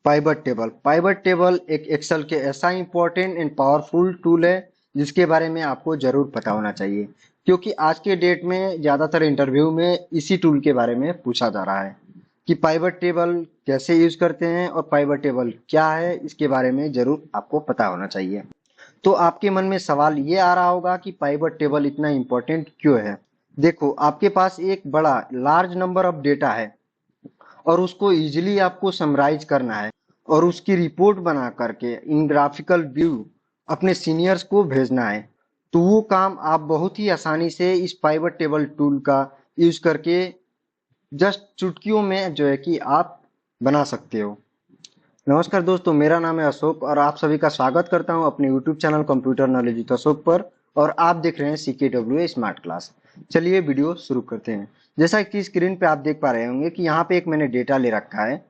Pivot table एक Excel के ऐसा इंपॉर्टेंट एंड पावरफुल टूल है जिसके बारे में आपको जरूर पता होना चाहिए, क्योंकि आज के डेट में ज्यादातर इंटरव्यू में इसी टूल के बारे में पूछा जा रहा है कि पाइवट टेबल कैसे यूज करते हैं और पाइवट टेबल क्या है। इसके बारे में जरूर आपको पता होना चाहिए। तो आपके मन में सवाल ये आ रहा होगा कि पाइवट टेबल इतना इंपॉर्टेंट क्यों है। देखो, आपके पास एक बड़ा लार्ज नंबर ऑफ डेटा है और उसको इजीली आपको समराइज करना है और उसकी रिपोर्ट बना करके इन ग्राफिकल व्यू अपने सीनियर्स को भेजना है। तो वो काम आप बहुत ही आसानी से इस पाइवट टेबल टूल का यूज करके जस्ट चुटकियों में जो है कि आप बना सकते हो। नमस्कार दोस्तों, मेरा नाम है अशोक और आप सभी का स्वागत करता हूं अपने YouTube channel computer knowledge with Ashok पर। और आप देख रहे हैं CKW स्मार्ट क्लास। चलिए वीडियो शुरू करते हैं। जैसा कि स्क्रीन पे आप देख पा रहे होंगे कि यहाँ पे एक मैंने डेटा ले रखा है।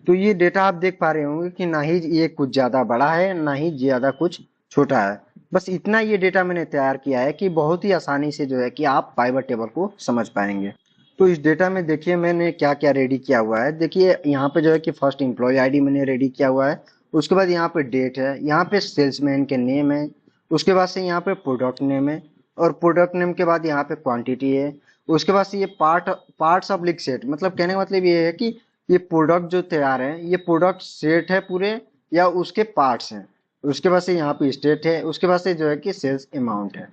तो ये डेटा आप देख पा रहे होंगे कि ना ही ये कुछ ज्यादा बड़ा है ना ही ज्यादा कुछ छोटा है। बस इतना ये डेटा मैंने तैयार किया है कि बहुत ही आसानी से जो है कि आप पाइवट टेबल को समझ पाएंगे। तो इस डेटा में देखिए मैंने क्या क्या रेडी किया हुआ है। देखिए यहाँ पे जो है कि फर्स्ट एम्प्लॉय आईडी मैंने रेडी किया हुआ है। उसके बाद यहाँ पे डेट है, यहाँ पे सेल्समैन के नेम है, उसके बाद से यहाँ पे प्रोडक्ट नेम है और प्रोडक्ट नेम के बाद यहाँ पे क्वांटिटी है। उसके बाद से ये पार्ट्स ऑफ लिक सेट, मतलब कहने का मतलब ये है कि ये प्रोडक्ट जो तैयार है ये प्रोडक्ट सेट है पूरे या उसके पार्ट्स हैं। उसके बाद से यहाँ पे स्टेट है, उसके बाद से जो है कि सेल्स अमाउंट है।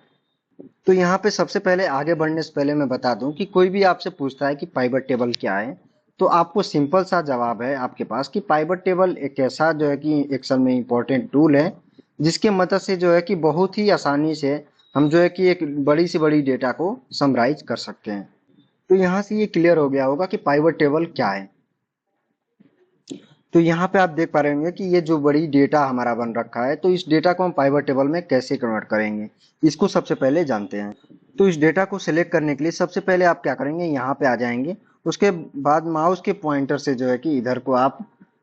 तो यहाँ पे सबसे पहले आगे बढ़ने से पहले मैं बता दूं कि कोई भी आपसे पूछता है कि पाइवट टेबल क्या है, तो आपको सिंपल सा जवाब है आपके पास कि पाइवट टेबल एक ऐसा जो है कि एक्सेल में इंपॉर्टेंट टूल है जिसके मदद से जो है कि बहुत ही आसानी से हम जो है कि एक बड़ी से बड़ी डेटा को समराइज कर सकते हैं। तो यहाँ से ये क्लियर हो गया होगा कि पाइवट टेबल क्या है। तो यहाँ पे आप देख पा रहे होंगे कि ये जो बड़ी डेटा हमारा बन रखा है, तो इस डेटा को हम पाइवट टेबल में कैसे कन्वर्ट करेंगे इसको सबसे पहले जानते हैं। तो इस डेटा को सिलेक्ट करने के लिए सबसे पहले आप क्या करेंगे, यहाँ पे आ जाएंगे। उसके बाद माउस के पॉइंटर से जो है कि इधर को आप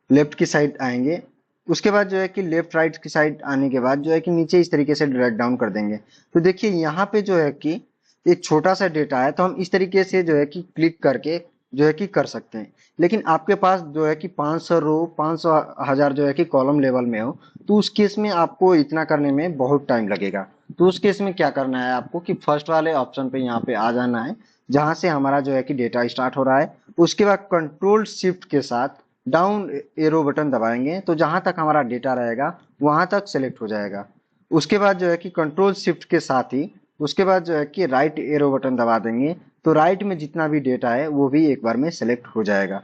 लेफ्ट की साइड आएंगे। उसके बाद जो है कि लेफ्ट राइट की साइड आने के बाद जो है कि नीचे इस तरीके से ड्रैग डाउन कर देंगे। तो देखिए यहाँ पे जो है कि एक छोटा सा डेटा है, तो हम इस तरीके से जो है कि क्लिक करके जो है कि कर सकते हैं। लेकिन आपके पास जो है कि 500 रो 500 हजार जो है कि कॉलम लेवल में हो, तो उस केस में आपको इतना करने में बहुत टाइम लगेगा। तो उस केस में क्या करना है आपको कि फर्स्ट वाले ऑप्शन पे यहाँ पे आ जाना है जहां से हमारा जो है कि डेटा स्टार्ट हो रहा है। उसके बाद कंट्रोल शिफ्ट के साथ डाउन एरो बटन दबाएंगे तो जहां तक हमारा डेटा रहेगा वहां तक सेलेक्ट हो जाएगा। उसके बाद जो है कि कंट्रोल शिफ्ट के साथ ही उसके बाद जो है कि राइट एरो बटन दबा देंगे तो राइट में जितना भी डेटा है वो भी एक बार में सेलेक्ट हो जाएगा।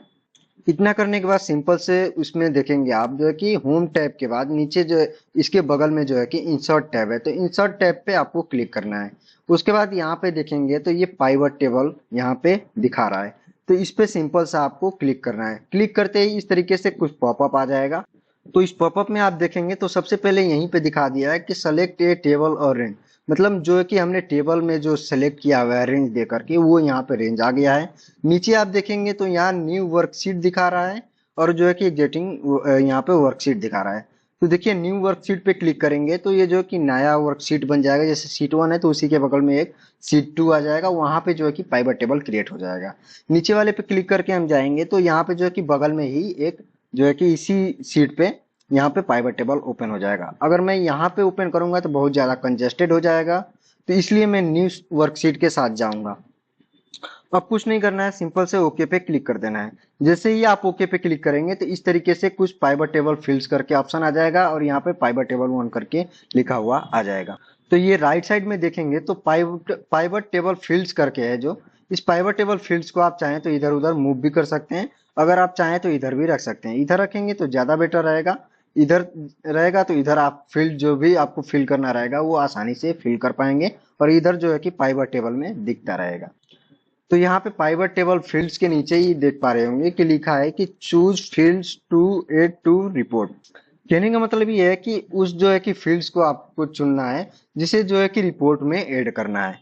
इतना करने के बाद सिंपल से उसमें देखेंगे आप जो है कि होम टैब के बाद नीचे जो है इसके बगल में जो है कि इंसर्ट टैब है, तो इंसर्ट टैब पे आपको क्लिक करना है। उसके बाद यहाँ पे देखेंगे तो ये पाइवट टेबल यहाँ पे दिखा रहा है, तो इस पे सिंपल सा आपको क्लिक करना है। क्लिक करते ही इस तरीके से कुछ पॉपअप आ जाएगा। तो इस पॉपअप में आप देखेंगे तो सबसे पहले यहीं पे दिखा दिया है कि सेलेक्ट ए टेबल और रेंज, मतलब जो है कि हमने टेबल में जो सेलेक्ट किया हुआ है रेंज दे करके वो यहाँ पे रेंज आ गया है। नीचे आप देखेंगे तो यहाँ न्यू वर्कशीट दिखा रहा है और जो है कि गेटिंग यहाँ पे वर्कशीट दिखा रहा है। तो देखिए न्यू वर्कशीट पे क्लिक करेंगे तो ये जो है कि नया वर्कशीट बन जाएगा। जैसे शीट 1 है तो उसी के बगल में एक शीट 2 आ जाएगा, वहां पे जो है कि पाइवट टेबल क्रिएट हो जाएगा। नीचे वाले पे क्लिक करके हम जाएंगे तो यहाँ पे जो है कि बगल में ही एक जो है कि इसी शीट पे यहाँ पे पाइवट टेबल ओपन हो जाएगा। अगर मैं यहाँ पे ओपन करूंगा तो बहुत ज्यादा कंजेस्टेड हो जाएगा, तो इसलिए मैं न्यू वर्कशीट के साथ जाऊंगा। अब कुछ नहीं करना है, सिंपल से ओके पे क्लिक कर देना है। जैसे ही आप ओके पे क्लिक करेंगे तो इस तरीके से कुछ पाइवट टेबल फील्ड्स करके ऑप्शन आ जाएगा और यहाँ पे पाइवट टेबल 1 करके लिखा हुआ आ जाएगा। तो ये राइट साइड में देखेंगे तो पाइवट टेबल फील्ड्स करके है। जो इस पाइवट टेबल फील्ड्स को आप चाहें तो इधर उधर मूव भी कर सकते हैं, अगर आप चाहें तो इधर भी रख सकते हैं। इधर रखेंगे तो ज्यादा बेटर रहेगा, इधर रहेगा तो इधर आप फील्ड जो भी आपको फिल करना रहेगा वो आसानी से फिल कर पाएंगे और इधर जो है कि पाइवट टेबल में दिखता रहेगा। तो यहाँ पे पाइवट टेबल फील्ड्स के नीचे ही देख पा रहे होंगे कि लिखा है कि choose fields to add to report. कहने का मतलब ये है कि उस जो है कि फील्ड्स को आपको चुनना है जिसे जो है कि रिपोर्ट में ऐड करना है।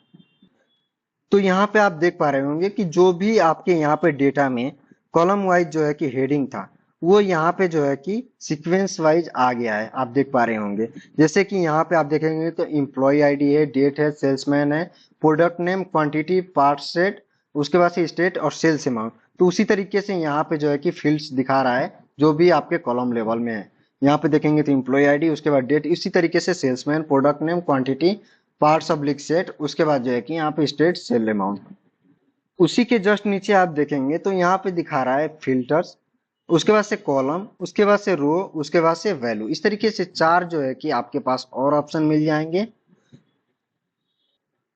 तो यहाँ पे आप देख पा रहे होंगे कि जो भी आपके यहाँ पे डेटा में कॉलम वाइज जो है कि हेडिंग था वो यहाँ पे जो है कि सीक्वेंस वाइज आ गया है, आप देख पा रहे होंगे। जैसे कि यहाँ पे आप देखेंगे तो एम्प्लॉय आईडी है, डेट है, सेल्समैन है, product name, quantity, part set, उसके बाद से स्टेट और सेल्स अमाउंट। तो उसी तरीके से यहाँ पे जो है कि फील्ड्स दिखा रहा है जो भी आपके कॉलम लेवल में है। यहाँ पे देखेंगे तो एम्प्लॉय आईडी, उसके बाद डेट, इसी तरीके से salesman, product name, quantity, parts oblique set, उसके बाद जो है कि यहाँ पे स्टेट, सेल अमाउंट। उसी के जस्ट नीचे आप देखेंगे तो यहाँ पे दिखा रहा है फिल्टर्स, उसके बाद से कॉलम, उसके बाद से रो, उसके बाद से वैल्यू। इस तरीके से चार जो है कि आपके पास और ऑप्शन मिल जाएंगे।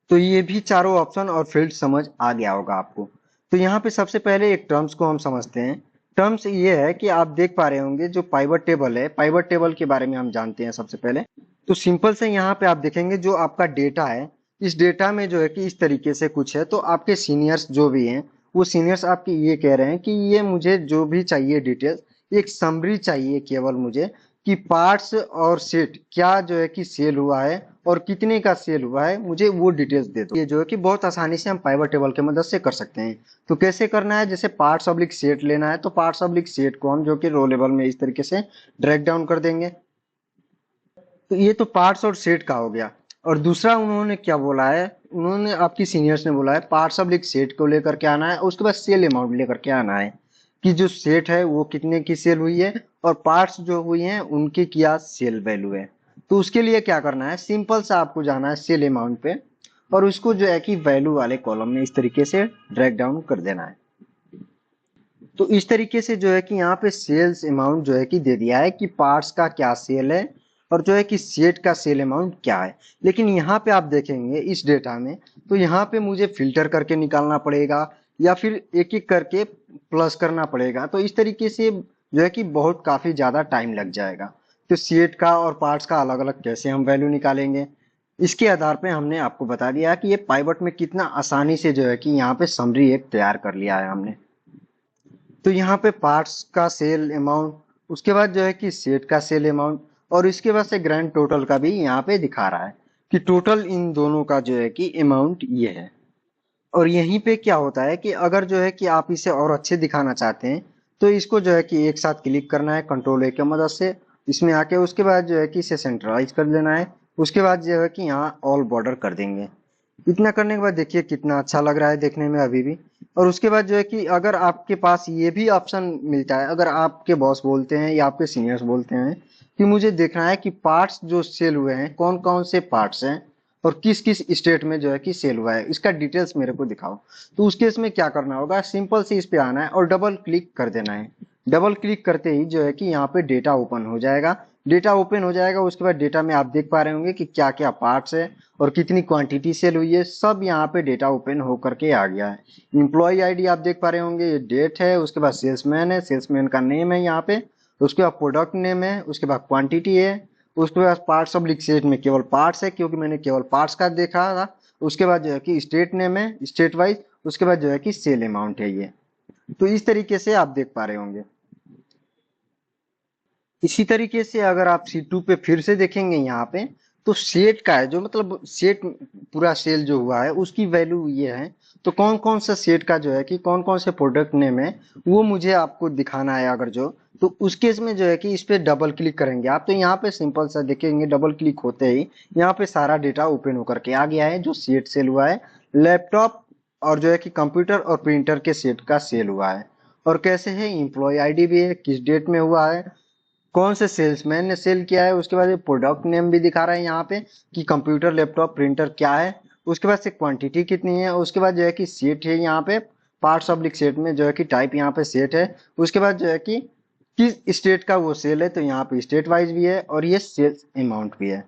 तो ये भी चारों ऑप्शन और फील्ड समझ आ गया होगा आपको। तो यहाँ पे सबसे पहले एक टर्म्स को हम समझते हैं। टर्म्स ये है कि आप देख पा रहे होंगे जो पाइवट टेबल है, पाइवट टेबल के बारे में हम जानते हैं सबसे पहले। तो सिंपल से यहाँ पे आप देखेंगे जो आपका डेटा है, इस डेटा में जो है कि इस तरीके से कुछ है। तो आपके सीनियर्स जो भी हैं, वो सीनियर्स आपके ये कह रहे हैं कि ये मुझे जो भी चाहिए डिटेल्स, एक समरी चाहिए केवल मुझे, कि पार्ट्स और सेट क्या जो है कि सेल हुआ है और कितने का सेल हुआ है, मुझे वो डिटेल्स दे दो। ये जो है कि बहुत आसानी से हम पाइवट टेबल की मदद से कर सकते हैं। तो कैसे करना है, जैसे पार्ट्स ऑब्लिक सेट लेना है तो पार्ट्स ऑब्लिक सेट को हम जो कि रो लेवल में इस तरीके से ड्रैग डाउन कर देंगे। तो ये तो पार्ट्स और सेट का हो गया। और दूसरा उन्होंने क्या बोला है, उन्होंने आपकी सीनियर्स ने बोला है पार्ट्स ऑब्लिक सेट को लेकर के आना है, उसके बाद सेल अमाउंट लेकर के आना है कि जो सेट है वो कितने की सेल हुई है और पार्ट्स जो हुई हैं उनकी क्या सेल वैल्यू है। तो उसके लिए क्या करना है, सिंपल सा आपको जाना है सेल अमाउंट पे और उसको जो है कि वैल्यू वाले कॉलम में इस तरीके से ड्रैग डाउन कर देना है। तो इस तरीके से जो है कि यहाँ पे सेल्स अमाउंट जो है कि दे दिया है कि पार्ट्स का क्या सेल है और जो है कि सेट का सेल अमाउंट क्या है। लेकिन यहाँ पे आप देखेंगे इस डेटा में, तो यहाँ पे मुझे फिल्टर करके निकालना पड़ेगा या फिर एक एक करके प्लस करना पड़ेगा। तो इस तरीके से जो है कि बहुत काफी ज्यादा टाइम लग जाएगा। तो सेट का और पार्ट्स का अलग अलग कैसे हम वैल्यू निकालेंगे, इसके आधार पे हमने आपको बता दिया कि ये पाइवट में कितना आसानी से जो है कि यहाँ पे समरी एक तैयार कर लिया है हमने। तो यहाँ पे पार्ट्स का सेल अमाउंट, उसके बाद जो है कि सेट का सेल अमाउंट और इसके बाद से ग्रैंड टोटल का भी यहाँ पे दिखा रहा है कि टोटल इन दोनों का जो है कि अमाउंट ये है। और यहीं पे क्या होता है कि अगर जो है कि आप इसे और अच्छे दिखाना चाहते हैं तो इसको जो है कि एक साथ क्लिक करना है कंट्रोल ए की मदद से इसमें आके, उसके बाद जो है कि इसे सेंट्रलाइज कर देना है। उसके बाद जो है कि यहाँ ऑल बॉर्डर कर देंगे। इतना करने के बाद देखिए कितना अच्छा लग रहा है देखने में अभी भी। और उसके बाद जो है कि अगर आपके पास ये भी ऑप्शन मिलता है, अगर आपके बॉस बोलते हैं या आपके सीनियर्स बोलते हैं कि मुझे देखना है कि पार्ट्स जो सेल हुए हैं कौन कौन से पार्ट्स हैं और किस किस स्टेट में जो है कि सेल हुआ है, इसका डिटेल्स मेरे को दिखाओ। तो उस केस में क्या करना होगा, सिंपल से इस पे आना है और डबल क्लिक कर देना है। डबल क्लिक करते ही जो है कि यहाँ पे डेटा ओपन हो जाएगा। डेटा ओपन हो जाएगा, उसके बाद डेटा में आप देख पा रहे होंगे कि क्या क्या पार्ट्स है और कितनी क्वांटिटी सेल हुई है, सब यहाँ पे डेटा ओपन होकर के आ गया है। इम्प्लॉय आईडी आप देख पा रहे होंगे, ये डेट है, उसके बाद सेल्समैन है, सेल्समैन का नेम है यहाँ पे, उसके बाद प्रोडक्ट नेम है, उसके बाद क्वांटिटी है, उसके बाद पार्ट्स ऑब्लिक सेट में केवल पार्ट्स है क्योंकि मैंने केवल पार्ट्स का देखा था। उसके बाद जो है कि स्टेट नेम है स्टेट वाइज, उसके बाद जो है कि सेल अमाउंट है ये। तो इस तरीके से आप देख पा रहे होंगे। इसी तरीके से अगर आप C2 पे फिर से देखेंगे यहाँ पे, तो सेट का है जो मतलब सेट पूरा सेल जो हुआ है उसकी वैल्यू ये है। तो कौन कौन सा सेट का जो है कि कौन कौन से प्रोडक्ट नेम है वो मुझे आपको दिखाना है अगर जो, तो उस केस में जो है कि इस पे डबल क्लिक करेंगे आप। तो यहाँ पे सिंपल सा देखेंगे डबल क्लिक होते ही यहाँ पे सारा डेटा ओपन होकर के आ गया है जो सेट सेल हुआ है, लैपटॉप और जो है कि कंप्यूटर और प्रिंटर के सेट का सेल हुआ है। और कैसे है, इम्प्लॉय आईडी भी है, किस डेट में हुआ है, कौन से सेल्समैन ने सेल किया है, उसके बाद प्रोडक्ट नेम भी दिखा रहा है यहाँ पे कि कंप्यूटर लैपटॉप प्रिंटर क्या है, उसके बाद से क्वांटिटी कितनी है, उसके बाद जो है कि सेट है यहाँ पे पार्ट्स ऑब्लिक सेट में जो है कि टाइप यहाँ पे सेट है, उसके बाद जो है कि किस स्टेट का वो सेल है, तो यहाँ पे स्टेट वाइज भी है और ये सेल्स अमाउंट भी है।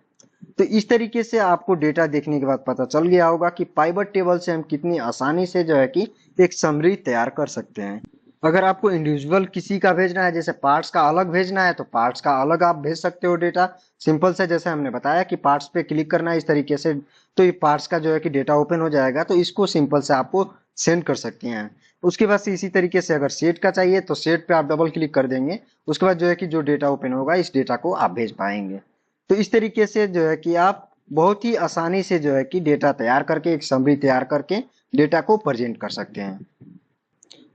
तो इस तरीके से आपको डेटा देखने के बाद पता चल गया होगा कि पाइवट टेबल से हम कितनी आसानी से जो है कि एक समरी तैयार कर सकते हैं। अगर आपको इंडिविजुअल किसी का भेजना है, जैसे पार्ट्स का अलग भेजना है, तो पार्ट्स का अलग आप भेज सकते हो डेटा। सिंपल से जैसे हमने बताया कि पार्ट्स पे क्लिक करना है इस तरीके से, तो ये पार्ट्स का जो है कि डेटा ओपन हो जाएगा। तो इसको सिंपल से आपको सेंड कर सकते हैं। उसके बाद से इसी तरीके से अगर सेट का चाहिए तो सेट पे आप डबल क्लिक कर देंगे, उसके बाद जो है कि जो डेटा ओपन होगा इस डेटा को आप भेज पाएंगे। तो इस तरीके से जो है कि आप बहुत ही आसानी से जो है कि डेटा तैयार करके एक समरी तैयार करके डेटा को प्रेजेंट कर सकते हैं।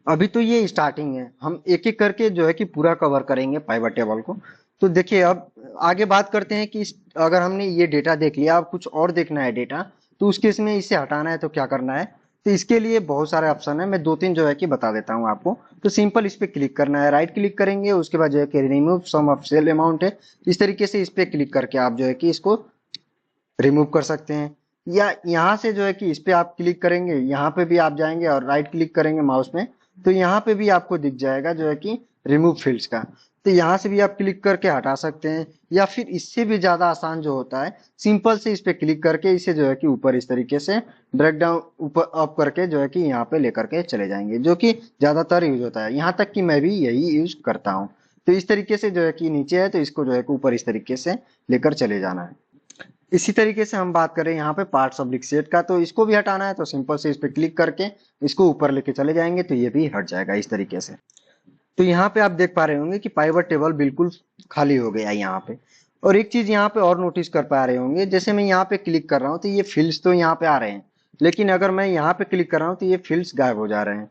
अभी तो ये स्टार्टिंग है, हम एक एक करके जो है कि पूरा कवर करेंगे पाइवट टेबल को। तो देखिए अब आगे बात करते हैं कि अगर हमने ये डेटा देख लिया, अब कुछ और देखना है डेटा, तो उस केस में इसे हटाना है तो क्या करना है। तो इसके लिए बहुत सारे ऑप्शन है, मैं दो तीन जो है कि बता देता हूँ आपको। तो सिंपल इस पे क्लिक करना है, राइट क्लिक करेंगे, उसके बाद जो है कि remove some of sale amount है, इस तरीके से इस पे क्लिक करके आप जो है कि इसको रिमूव कर सकते हैं। या यहाँ से जो है कि इस पे आप क्लिक करेंगे, यहाँ पे भी आप जाएंगे और राइट क्लिक करेंगे माउस में, तो यहाँ पे भी आपको दिख जाएगा जो है कि रिमूव फील्ड्स का। तो यहाँ से भी आप क्लिक करके हटा सकते हैं, या फिर इससे भी ज्यादा आसान जो होता है, सिंपल से इस पे क्लिक करके इसे जो है कि ऊपर इस तरीके से ड्रैग डाउन ऊपर अप करके जो है कि यहाँ पे लेकर के चले जाएंगे, जो कि ज्यादातर यूज होता है, यहाँ तक कि मैं भी यही यूज करता हूँ। तो इस तरीके से जो है कि नीचे है तो इसको जो है कि ऊपर इस तरीके से लेकर चले जाना है। इसी तरीके से हम बात करें यहाँ पे पार्ट्स ऑब्लिक सेट का, तो इसको भी हटाना है तो सिंपल से इस पे क्लिक करके इसको ऊपर लेके चले जाएंगे तो ये भी हट जाएगा इस तरीके से। तो यहाँ पे आप देख पा रहे होंगे कि पाइवट टेबल बिल्कुल खाली हो गया यहाँ पे। और एक चीज यहाँ पे और नोटिस कर पा रहे होंगे, जैसे मैं यहाँ पे क्लिक कर रहा हूँ तो ये फील्ड्स तो यहाँ पे आ रहे हैं, लेकिन अगर मैं यहाँ पे क्लिक कर रहा हूँ तो ये फील्ड्स गायब हो जा रहे हैं।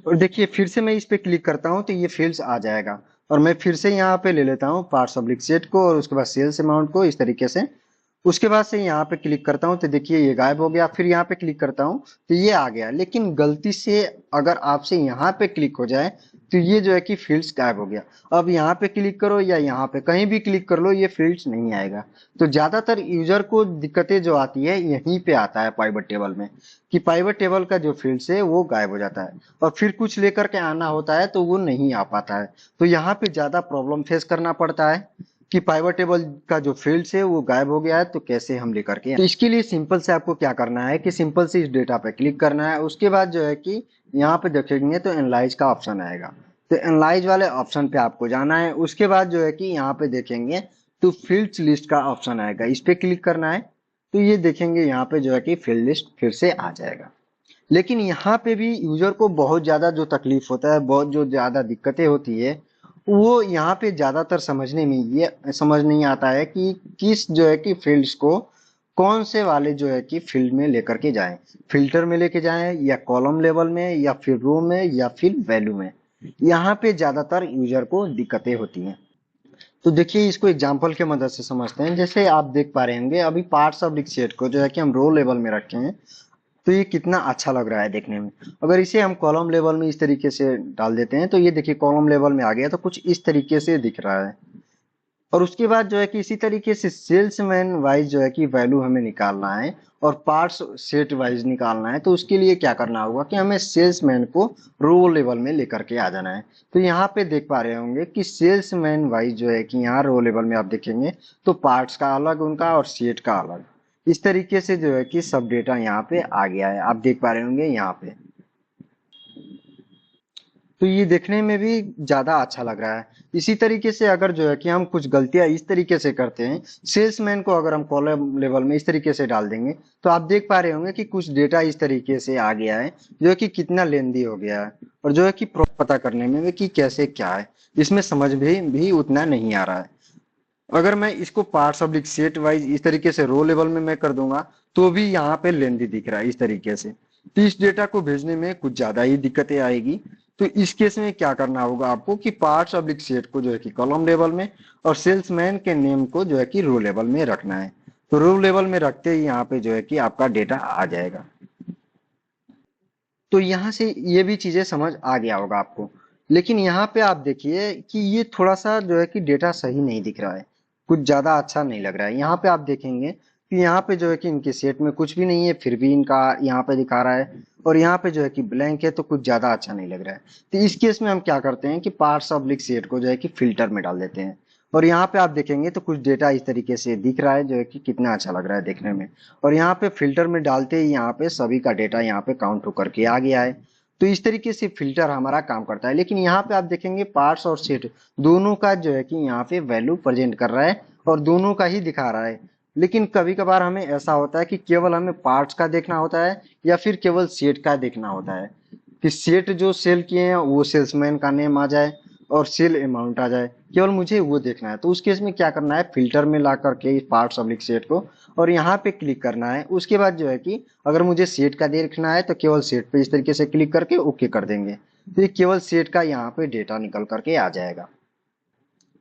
और देखिए फिर से मैं इस पे क्लिक करता हूँ तो ये फील्ड्स आ जाएगा। और मैं फिर से यहाँ पे ले लेता हूँ पार्ट्स ऑब्लिक सेट को और उसके बाद सेल्स अमाउंट को इस तरीके से। उसके बाद से यहाँ पे क्लिक करता हूँ तो देखिए ये गायब हो गया, फिर यहाँ पे क्लिक करता हूँ तो ये आ गया। लेकिन गलती से अगर आपसे यहाँ पे क्लिक हो जाए तो ये जो है कि फील्ड्स गायब हो गया। अब यहाँ पे क्लिक करो या यहाँ पे कहीं भी क्लिक कर लो, ये फील्ड्स नहीं आएगा। तो ज्यादातर यूजर को दिक्कतें जो आती है यहीं पे आता है पाइवट टेबल में, कि पाइवट टेबल का जो फील्ड्स है वो गायब हो जाता है और फिर कुछ लेकर के आना होता है तो वो नहीं आ पाता है। तो यहाँ पे ज्यादा प्रॉब्लम फेस करना पड़ता है कि पाइवट टेबल का जो फील्ड्स है वो गायब हो गया है, तो कैसे हम लेकर के। तो इसके लिए सिंपल से आपको क्या करना है कि सिंपल से इस डेटा पे क्लिक करना है। उसके बाद जो है कि यहाँ पे देखेंगे तो एनालाइज का ऑप्शन आएगा, तो एनालाइज वाले ऑप्शन पे आपको जाना है। उसके बाद जो है कि यहाँ पे देखेंगे तो फील्ड्स लिस्ट का ऑप्शन आएगा, इस पे क्लिक करना है। तो ये देखेंगे यहाँ पे जो है कि फील्ड लिस्ट फिर से आ जाएगा। लेकिन यहाँ पे भी यूजर को बहुत ज्यादा जो तकलीफ होता है, बहुत जो ज्यादा दिक्कतें होती है, वो यहाँ पे ज्यादातर समझने में ये समझ नहीं आता है कि किस जो है कि फील्ड्स को कौन से वाले जो है कि फील्ड में लेकर के जाएं, फिल्टर में लेके जाएं या कॉलम लेवल में या फिर रो में या फिर वैल्यू में। यहाँ पे ज्यादातर यूजर को दिक्कतें होती हैं। तो देखिए इसको एग्जांपल के मदद से समझते हैं। जैसे आप देख पा रहे होंगे अभी पार्ट्स ऑफ डिक्सेट को जो है कि हम रो लेवल में रखे हैं, तो ये कितना अच्छा लग रहा है देखने में। अगर इसे हम कॉलम लेवल में इस तरीके से डाल देते हैं तो ये देखिए कॉलम लेवल में आ गया, तो कुछ इस तरीके से दिख रहा है। और उसके बाद जो है कि इसी तरीके से सेल्समैन वाइज जो है कि वैल्यू हमें निकालना है और पार्ट्स सेट वाइज निकालना है। तो उसके लिए क्या करना होगा कि हमें सेल्समैन को रो लेवल में लेकर के आ जाना है। तो यहाँ पे देख पा रहे होंगे कि सेल्समैन वाइज जो है कि यहाँ रो लेवल में आप देखेंगे तो पार्ट्स का अलग उनका और सेट का अलग, इस तरीके से जो है कि सब डेटा यहाँ पे आ गया है, आप देख पा रहे होंगे यहाँ पे। तो ये देखने में भी ज्यादा अच्छा लग रहा है। इसी तरीके से अगर जो है कि हम कुछ गलतियां इस तरीके से करते हैं, सेल्समैन को अगर हम कॉलम लेवल में इस तरीके से डाल देंगे तो आप देख पा रहे होंगे कि कुछ डेटा इस तरीके से आ गया है जो है कि कितना लेंदी हो गया है, और जो है कि पता करने में भी कि कैसे क्या है, इसमें समझ भी उतना नहीं आ रहा है। अगर मैं इसको पार्ट्स ऑब्लिक सेट वाइज इस तरीके से रो लेवल में मैं कर दूंगा तो भी यहाँ पे लेंदी दिख रहा है इस तरीके से, तो इस डेटा को भेजने में कुछ ज्यादा ही दिक्कतें आएगी। तो इस केस में क्या करना होगा आपको कि पार्ट्स ऑब्लिक सेट को जो है कि कॉलम लेवल में और सेल्समैन के नेम को जो है कि रो लेवल में रखना है। तो रो लेवल में रखते ही यहाँ पे जो है कि आपका डेटा आ जाएगा। तो यहाँ से ये भी चीजें समझ आ गया होगा आपको। लेकिन यहाँ पे आप देखिए कि ये थोड़ा सा जो है कि डेटा सही नहीं दिख रहा है, कुछ ज्यादा अच्छा नहीं लग रहा है। यहाँ पे आप देखेंगे कि यहाँ पे जो है कि इनके सेट में कुछ भी नहीं है, फिर भी इनका यहाँ पे दिखा रहा है, और यहाँ पे जो है कि ब्लैंक है, तो कुछ ज्यादा अच्छा नहीं लग रहा है। तो इस केस में हम क्या करते हैं कि पार्ट्स ऑब्लिक सेट को जो है कि फिल्टर में डाल देते हैं, और यहाँ पे आप देखेंगे तो कुछ डेटा इस तरीके से दिख रहा है जो है कि कितना अच्छा लग रहा है देखने में। और यहाँ पे फिल्टर में डालते ही यहाँ पे सभी का डेटा यहाँ पे काउंट होकर के आ गया है। तो इस तरीके से फिल्टर हमारा काम करता है। लेकिन यहाँ पे आप देखेंगे पार्ट्स और सेट दोनों का जो है कि यहाँ पे वैल्यू प्रेजेंट कर रहा है और दोनों का ही दिखा रहा है। लेकिन कभी कभार हमें ऐसा होता है कि केवल हमें पार्ट्स का देखना होता है या फिर केवल सेट का देखना होता है, कि सेट जो सेल किए हैं वो सेल्समैन का नेम आ जाए और सेल अमाउंट आ जाए, केवल मुझे वो देखना है। तो उस केस में क्या करना है, फिल्टर में ला करके इस पार्ट्स ऑब्लिक सेट को और यहाँ पे क्लिक करना है। उसके बाद जो है कि अगर मुझे सेट का देखना है तो केवल सेट पे इस तरीके से क्लिक करके ओके कर देंगे, तो ये केवल सेट का यहाँ पे डेटा निकल करके आ जाएगा।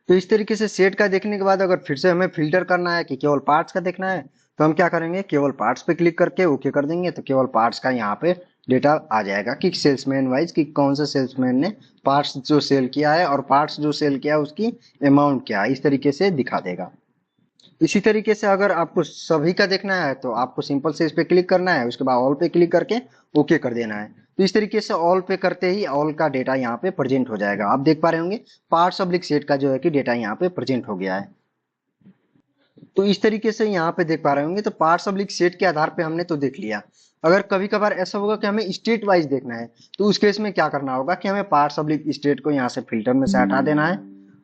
तो इस तरीके से सेट का देखने के बाद अगर फिर से हमें फिल्टर करना है कि केवल पार्ट्स का देखना है, तो हम क्या करेंगे, केवल पार्ट्स पे क्लिक करके ओके कर देंगे, तो केवल पार्ट्स का यहाँ पे डेटा आ जाएगा कि सेल्समैन वाइज कि कौन से सेल्समैन ने पार्ट्स जो सेल किया है और पार्ट्स जो सेल किया है उसकी अमाउंट क्या है, इस तरीके से दिखा देगा। इसी तरीके से अगर आपको सभी का देखना है तो आपको सिंपल से इस पे क्लिक करना है, उसके बाद ऑल पे क्लिक करके ओके कर देना है। तो इस तरीके से ऑल पे करते ही ऑल का डेटा यहाँ पे प्रेजेंट हो जाएगा। आप देख पा रहे होंगे पार्ट्स ऑब्लिक सेट का जो है कि डेटा यहाँ पे प्रेजेंट हो गया है। तो इस तरीके से यहाँ पे देख पा रहे होंगे, तो पार्ट्स ऑब्लिक सेट के आधार पे हमने तो देख लिया। अगर कभी कभार ऐसा होगा कि हमें स्टेट वाइज देखना है, तो उस केस में क्या करना होगा कि हमें पार्ट्स ऑब्लिक स्टेट को यहाँ से फिल्टर में से हटा देना है।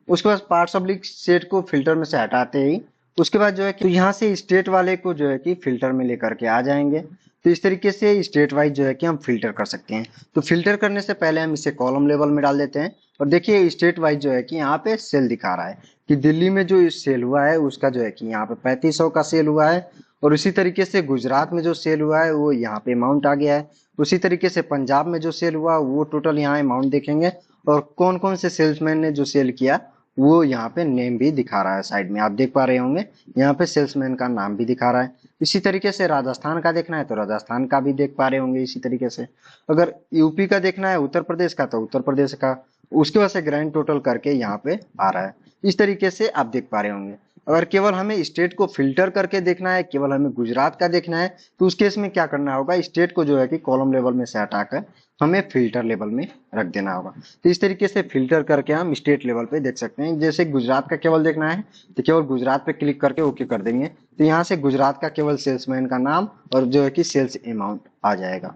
उसके बाद पार्ट्स ऑब्लिक सेट को फिल्टर में से हटाते ही उसके बाद जो है कि तो यहाँ से स्टेट वाले को जो है कि फिल्टर में लेकर के आ जाएंगे। तो इस तरीके से स्टेट वाइज जो है कि हम फिल्टर कर सकते हैं। तो फिल्टर करने से पहले हम इसे कॉलम लेवल में डाल देते हैं, और देखिए स्टेट वाइज जो है कि यहाँ पे सेल दिखा रहा है कि दिल्ली में जो सेल हुआ है उसका जो है कि यहाँ पे 3500 का सेल हुआ है। और उसी तरीके से गुजरात में जो सेल हुआ है वो यहाँ पे अमाउंट आ गया है। उसी तरीके से पंजाब में जो सेल हुआ वो टोटल यहाँ अमाउंट देखेंगे, और कौन कौन से सेल्समैन ने जो सेल किया वो यहाँ पे नेम भी दिखा रहा है। साइड में आप देख पा रहे होंगे यहाँ पे सेल्समैन का नाम भी दिखा रहा है। इसी तरीके से राजस्थान का देखना है तो राजस्थान का भी देख पा रहे होंगे। इसी तरीके से अगर यूपी का देखना है, उत्तर प्रदेश का, तो उत्तर प्रदेश का उसके वजह से ग्रैंड टोटल करके यहाँ पे आ रहा है। इस तरीके से आप देख पा रहे होंगे। अगर केवल हमें स्टेट को फिल्टर करके देखना है, केवल हमें गुजरात का देखना है, तो उस केस में क्या करना होगा, स्टेट को जो है कि कॉलम लेवल में से हटाकर हमें फिल्टर लेवल में रख देना होगा। तो इस तरीके से फिल्टर करके हम स्टेट लेवल पे देख सकते हैं। जैसे गुजरात का केवल देखना है तो केवल गुजरात पे क्लिक करके ओके कर देंगे, तो यहाँ से गुजरात का केवल सेल्समैन का नाम और जो है कि सेल्स अमाउंट आ जाएगा।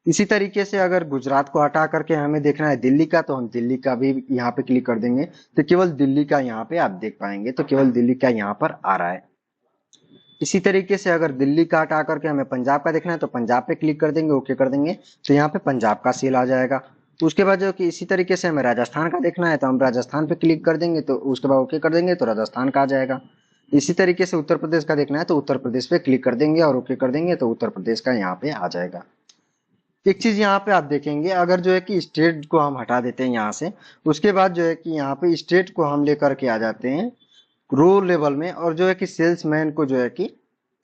इसी तरीके से अगर गुजरात को हटा करके हमें देखना है दिल्ली का, तो हम दिल्ली का भी यहाँ पे क्लिक कर देंगे, तो केवल दिल्ली का यहाँ पे आप देख पाएंगे, तो केवल दिल्ली का यहाँ पर आ रहा है। इसी तरीके से अगर दिल्ली का हटा करके हमें पंजाब का देखना है तो पंजाब पे क्लिक कर देंगे, ओके कर देंगे, तो यहाँ पे पंजाब का सेल आ जाएगा। तो उसके बाद जो कि इसी तरीके से हमें राजस्थान का देखना है तो हम राजस्थान पे क्लिक कर देंगे, तो उसके बाद ओके कर देंगे तो राजस्थान का आ जाएगा। इसी तरीके से उत्तर प्रदेश का देखना है तो उत्तर प्रदेश पे क्लिक कर देंगे और ओके कर देंगे, तो उत्तर प्रदेश का यहाँ पे आ जाएगा। एक चीज यहाँ पे आप देखेंगे, अगर जो है कि स्टेट को हम हटा देते हैं यहाँ से, उसके बाद जो है कि यहाँ पे स्टेट को हम लेकर के आ जाते हैं रो लेवल में, और जो है कि सेल्समैन को जो है कि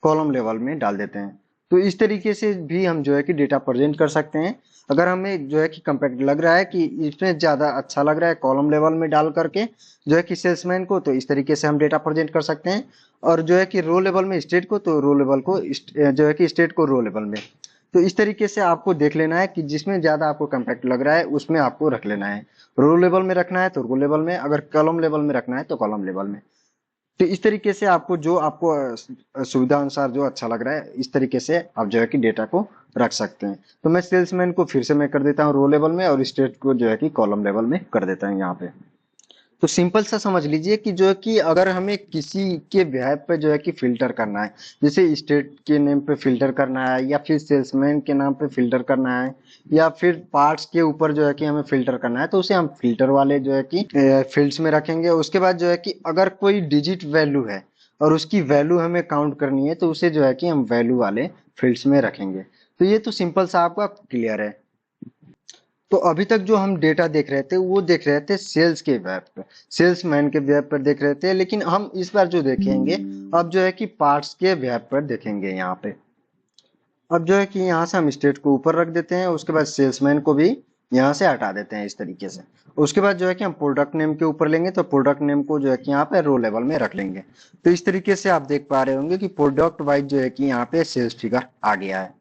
कॉलम लेवल में डाल देते हैं। तो इस तरीके से भी हम जो है कि डेटा प्रेजेंट कर सकते हैं। अगर हमें जो है कि कंपैक्ट लग रहा है कि इसमें ज्यादा अच्छा लग रहा है कॉलम लेवल में डाल करके जो है कि सेल्समैन को, तो इस तरीके से हम डेटा प्रेजेंट कर सकते हैं। और जो है कि रो लेवल में स्टेट को, तो रो लेवल को जो है कि स्टेट को रो लेवल में। तो इस तरीके से आपको देख लेना है कि जिसमें ज्यादा आपको कंपैक्ट लग रहा है उसमें आपको रख लेना है। रो लेवल में रखना है तो रो लेवल में, अगर कॉलम लेवल में रखना है तो कॉलम लेवल में। तो इस तरीके से आपको जो आपको सुविधा अनुसार जो अच्छा लग रहा है इस तरीके से आप जो है कि डेटा को रख सकते हैं। तो मैं सेल्समैन को फिर से मैं कर देता हूँ रो लेवल में, और स्टेट को जो है कि कॉलम लेवल में कर देता हूँ यहाँ पे। तो सिंपल सा समझ लीजिए कि जो है कि अगर हमें किसी के बिहेव पे जो है कि फिल्टर करना है, जैसे स्टेट के नेम पे फिल्टर करना है, या फिर सेल्समैन के नाम पे फिल्टर करना है, या फिर पार्ट्स के ऊपर जो है कि हमें फिल्टर करना है, तो उसे हम फिल्टर वाले जो है कि फील्ड्स में रखेंगे। उसके बाद जो है कि अगर कोई डिजिट वैल्यू है और उसकी वैल्यू हमें काउंट करनी है, तो उसे जो है कि हम वैल्यू वाले फील्ड्स में रखेंगे। तो ये तो सिंपल सा आपका क्लियर है। तो अभी तक जो हम डेटा देख रहे थे वो देख रहे थे सेल्स के वेब पर, सेल्समैन के वेब पर देख रहे थे, लेकिन हम इस बार जो देखेंगे अब जो है कि पार्ट्स के वेब पर देखेंगे यहाँ पे। अब जो है कि यहाँ से हम स्टेट को ऊपर रख देते हैं, उसके बाद सेल्समैन को भी यहाँ से हटा देते हैं इस तरीके से। उसके बाद जो है कि हम प्रोडक्ट नेम के ऊपर लेंगे, तो प्रोडक्ट नेम को जो है कि यहाँ पे रो लेवल में रख लेंगे। तो इस तरीके से आप देख पा रहे होंगे कि प्रोडक्ट वाइज जो है कि यहाँ पे सेल्स फिगर आ गया है।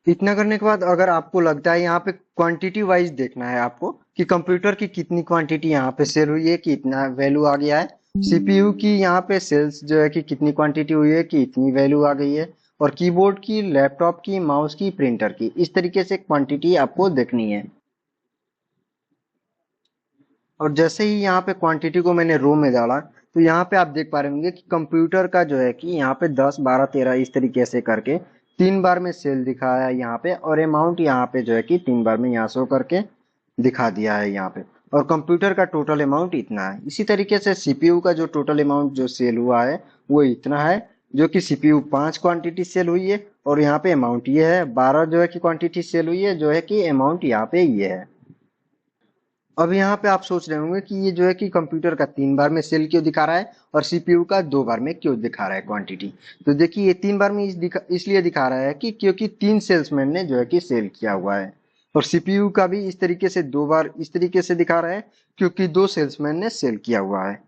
इतना करने के बाद अगर आपको लगता है यहाँ पे क्वांटिटी वाइज देखना है आपको कि कंप्यूटर की कितनी क्वांटिटी यहाँ पे सेल हुई है कि इतना वैल्यू आ गया है, सीपीयू की यहाँ पे सेल्स जो है कि कितनी क्वांटिटी हुई है कि इतनी वैल्यू आ गई है, और कीबोर्ड की, लैपटॉप की, माउस की, प्रिंटर की, इस तरीके से क्वांटिटी आपको देखनी है। और जैसे ही यहाँ पे क्वांटिटी को मैंने रो में डाला, तो यहाँ पे आप देख पा रहे होंगे कि कंप्यूटर का जो है कि यहाँ पे 10 12 13 इस तरीके से करके 3 बार में सेल दिखाया है यहाँ पे, और अमाउंट यहाँ पे जो है कि 3 बार में यहाँ शो करके दिखा दिया है यहाँ पे। और कंप्यूटर का टोटल अमाउंट इतना है। इसी तरीके से सीपीयू का जो टोटल अमाउंट जो सेल हुआ है वो इतना है, जो कि सीपीयू 5 क्वांटिटी सेल हुई है, और यहाँ पे अमाउंट ये है 12 जो है कि क्वांटिटी सेल हुई है, जो है कि अमाउंट यहाँ पे ये है। अब यहाँ पे आप सोच रहे होंगे कि ये जो है कि कंप्यूटर का 3 बार में सेल क्यों दिखा रहा है और सीपीयू का 2 बार में क्यों दिखा रहा है क्वांटिटी। तो देखिए ये 3 बार में इसलिए दिखा रहा है कि क्योंकि 3 सेल्समैन ने जो है कि सेल किया हुआ है। और सीपीयू का भी इस तरीके से 2 बार इस तरीके से दिखा रहा है क्योंकि 2 सेल्समैन ने सेल किया हुआ है।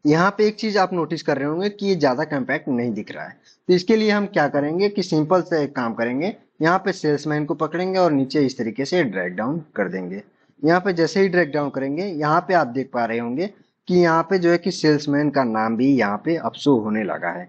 यहाँ पे एक चीज आप नोटिस कर रहे होंगे कि ये ज्यादा कॉम्पैक्ट नहीं दिख रहा है। तो इसके लिए हम क्या करेंगे कि सिंपल से एक काम करेंगे, यहाँ पे सेल्समैन को पकड़ेंगे और नीचे इस तरीके से ड्रैग डाउन कर देंगे। यहाँ पे जैसे ही ड्रैग डाउन करेंगे यहाँ पे आप देख पा रहे होंगे कि यहाँ पे जो है कि सेल्समैन का नाम भी यहाँ पे अब शो होने लगा है।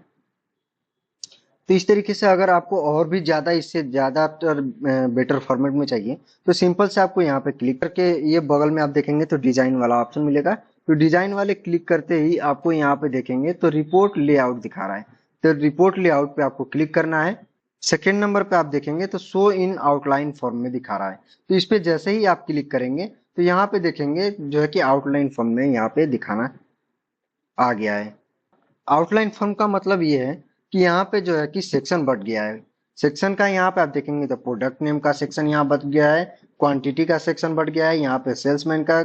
तो इस तरीके से अगर आपको और भी ज्यादा इससे ज्यादा बेटर फॉर्मेट में चाहिए तो सिंपल से आपको यहाँ पे क्लिक करके ये बगल में आप देखेंगे तो डिजाइन वाला ऑप्शन मिलेगा। तो डिजाइन वाले क्लिक करते ही आपको यहाँ पे देखेंगे तो रिपोर्ट लेआउट दिखा रहा है। तो रिपोर्ट लेआउट पे आपको क्लिक करना है। सेकेंड नंबर पे आप देखेंगे तो शो इन आउटलाइन फॉर्म में दिखा रहा है। तो इस पे जैसे ही आप क्लिक करेंगे तो यहाँ पे देखेंगे जो है कि आउटलाइन फॉर्म में यहाँ पे दिखाना आ गया है। आउटलाइन फॉर्म का मतलब ये है कि यहाँ पे जो है कि सेक्शन बढ़ गया है। सेक्शन का यहाँ पे आप देखेंगे तो प्रोडक्ट नेम का सेक्शन यहाँ बढ़ गया है, क्वांटिटी का सेक्शन बढ़ गया है, यहाँ पे सेल्समैन का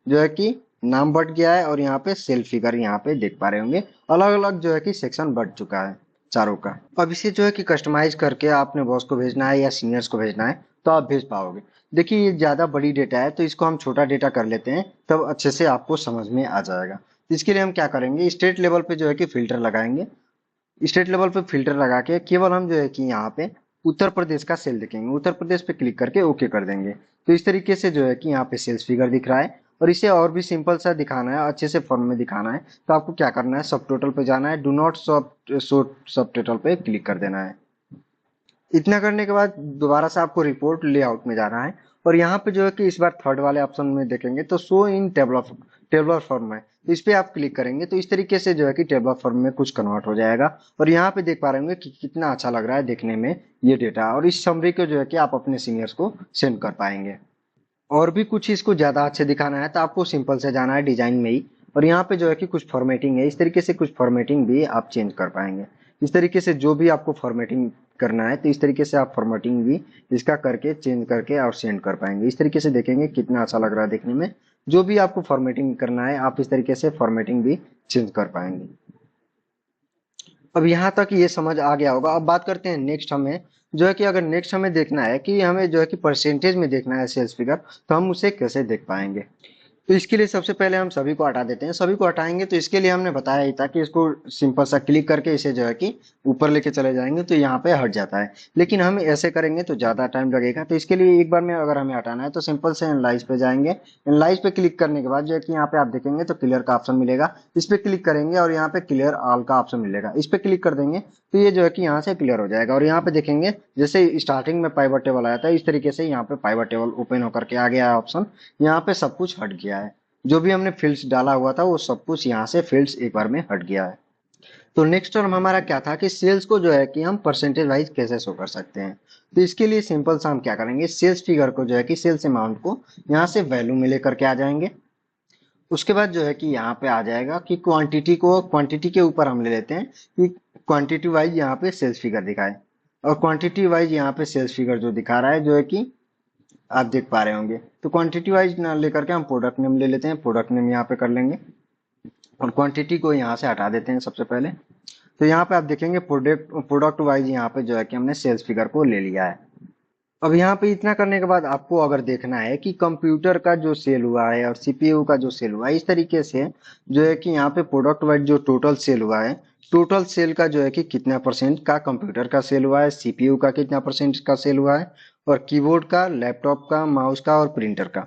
जो है कि नाम बढ़ गया है और यहाँ पे सेल फिगर यहाँ पे देख पा रहे होंगे अलग अलग जो है कि सेक्शन बढ़ चुका है चारों का। अब इसे जो है कि कस्टमाइज करके आपने बॉस को भेजना है या सीनियर्स को भेजना है तो आप भेज पाओगे। देखिए ये ज्यादा बड़ी डेटा है तो इसको हम छोटा डेटा कर लेते हैं तब अच्छे से आपको समझ में आ जाएगा। इसके लिए हम क्या करेंगे, स्टेट लेवल पे जो है कि फिल्टर लगाएंगे। स्टेट लेवल पे फिल्टर लगा के केवल हम जो है कि यहाँ पे उत्तर प्रदेश का सेल देखेंगे, उत्तर प्रदेश पे क्लिक करके ओके कर देंगे। तो इस तरीके से जो है कि यहाँ पे सेल्स फिगर दिख रहा है। और इसे और भी सिंपल सा दिखाना है, अच्छे से फॉर्म में दिखाना है तो आपको क्या करना है, सब टोटल पे जाना है, डू नॉट शो सब टोटल पे क्लिक कर देना है। इतना करने के बाद दोबारा से आपको रिपोर्ट लेआउट में जाना है और यहाँ पे जो है कि इस बार थर्ड वाले ऑप्शन में देखेंगे तो शो इन टेबलर फॉर्म है। तो इस पे आप क्लिक करेंगे तो इस तरीके से जो है कि टेबलर फॉर्म में कुछ कन्वर्ट हो जाएगा। और यहाँ पे देख पा रहे होंगे कि कितना अच्छा लग रहा है देखने में ये डेटा। और इस समरी को जो है कि आप अपने सीनियर्स को सेंड कर पाएंगे। और भी कुछ इसको ज्यादा अच्छे दिखाना है तो आपको सिंपल से जाना है डिजाइन में ही और यहाँ पे जो है कि कुछ फॉर्मेटिंग है, इस तरीके से कुछ फॉर्मेटिंग भी आप चेंज कर पाएंगे। इस तरीके से जो भी आपको फॉर्मेटिंग करना है तो इस तरीके से आप फॉर्मेटिंग भी इसका करके चेंज करके और सेंड कर पाएंगे। इस तरीके से देखेंगे कितना अच्छा लग रहा है देखने में। जो भी आपको फॉर्मेटिंग करना है आप इस तरीके से फॉर्मेटिंग भी चेंज कर पाएंगे। अब यहाँ तक ये समझ आ गया होगा। अब बात करते हैं नेक्स्ट, हमें जो है कि अगर नेक्स्ट हमें देखना है कि हमें जो है कि परसेंटेज में देखना है सेल्स फिगर तो हम उसे कैसे देख पाएंगे। तो इसके लिए सबसे पहले हम सभी को हटा देते हैं। सभी को हटाएंगे तो इसके लिए हमने बताया ही था कि इसको सिंपल सा क्लिक करके इसे जो है कि ऊपर लेके चले जाएंगे तो यहाँ पे हट जाता है। लेकिन हम ऐसे करेंगे तो ज्यादा टाइम लगेगा। तो इसके लिए एक बार में अगर हमें हटाना है तो सिंपल से एनालाइज पे जाएंगे। एनालाइज पे क्लिक करने के बाद जो है कि यहाँ पे आप देखेंगे तो क्लियर का ऑप्शन मिलेगा, इस पे क्लिक करेंगे और यहाँ पे क्लियर ऑल का ऑप्शन मिलेगा, इस पे क्लिक कर देंगे तो ये जो है कि यहाँ से क्लियर हो जाएगा। और यहाँ पे देखेंगे जैसे स्टार्टिंग में पाइवट टेबल आया था इस तरीके से यहाँ पे पाइवट टेबल ओपन होकर के आ गया है ऑप्शन। यहाँ पे सब कुछ हट गया है, जो भी हमने फील्ड्स डाला हुआ था वो सब कुछ यहाँ से फील्ड्स एक बार में हट गया है। तो नेक्स्ट टर्म हमारा क्या था कि सेल्स को जो है कि हम परसेंटेज वाइज कैसे शो कर सकते हैं। तो इसके लिए सिंपल सा हम क्या करेंगे, सेल्स फिगर को जो है कि सेल्स अमाउंट को यहाँ से वैल्यू में लेकर के आ जाएंगे। उसके बाद जो है कि यहाँ पे आ जाएगा कि क्वांटिटी को, क्वांटिटी के ऊपर हम ले लेते हैं कि क्वांटिटी वाइज यहाँ पे सेल्स फिगर दिखाए। और क्वांटिटी वाइज यहाँ पे सेल्स फिगर जो दिखा रहा है जो है कि आप देख पा रहे होंगे। तो क्वांटिटी वाइज ना लेकर के हम प्रोडक्ट नेम ले लेते हैं, प्रोडक्ट नेम यहाँ पे कर लेंगे और क्वांटिटी को यहाँ से हटा देते हैं सबसे पहले। तो यहाँ पे आप देखेंगे प्रोडक्ट वाइज यहाँ पे जो है कि हमने सेल्स फिगर को ले लिया है। अब यहाँ पे इतना करने के बाद आपको अगर देखना है कि कंप्यूटर का जो सेल हुआ है और सीपीयू का जो सेल हुआ है, इस तरीके से जो है कि यहाँ पे प्रोडक्ट वाइज जो टोटल सेल हुआ है, टोटल सेल का जो है कि कितना परसेंट का कंप्यूटर का सेल हुआ है, सीपीयू का कितना परसेंट का सेल हुआ है और कीबोर्ड का, लैपटॉप का, माउस का और प्रिंटर का।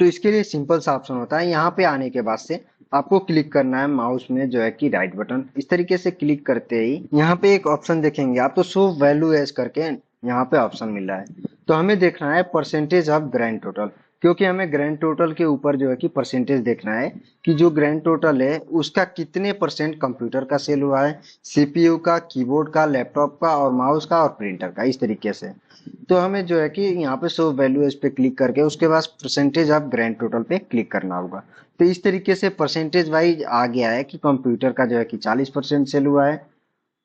तो इसके लिए सिंपल सा ऑप्शन होता है, यहाँ पे आने के बाद से आपको क्लिक करना है माउस में जो है कि राइट बटन, इस तरीके से क्लिक करते ही यहाँ पे एक ऑप्शन देखेंगे आप तो शो वैल्यू एज करके यहाँ पे ऑप्शन मिल रहा है। तो हमें देखना है परसेंटेज ऑफ ग्रैंड टोटल, क्योंकि हमें ग्रैंड टोटल के ऊपर जो है कि परसेंटेज देखना है कि जो ग्रैंड टोटल है उसका कितने परसेंट कंप्यूटर का सेल हुआ है, सीपीयू का, कीबोर्ड का, लैपटॉप का और माउस का और प्रिंटर का, इस तरीके से। तो हमें जो है कि यहाँ पे शो वैल्यू इस पे क्लिक करके उसके बाद परसेंटेज ऑफ ग्रैंड टोटल पे क्लिक करना होगा। तो इस तरीके से परसेंटेज वाइज आ गया है कि कंप्यूटर का जो है कि 40% सेल हुआ है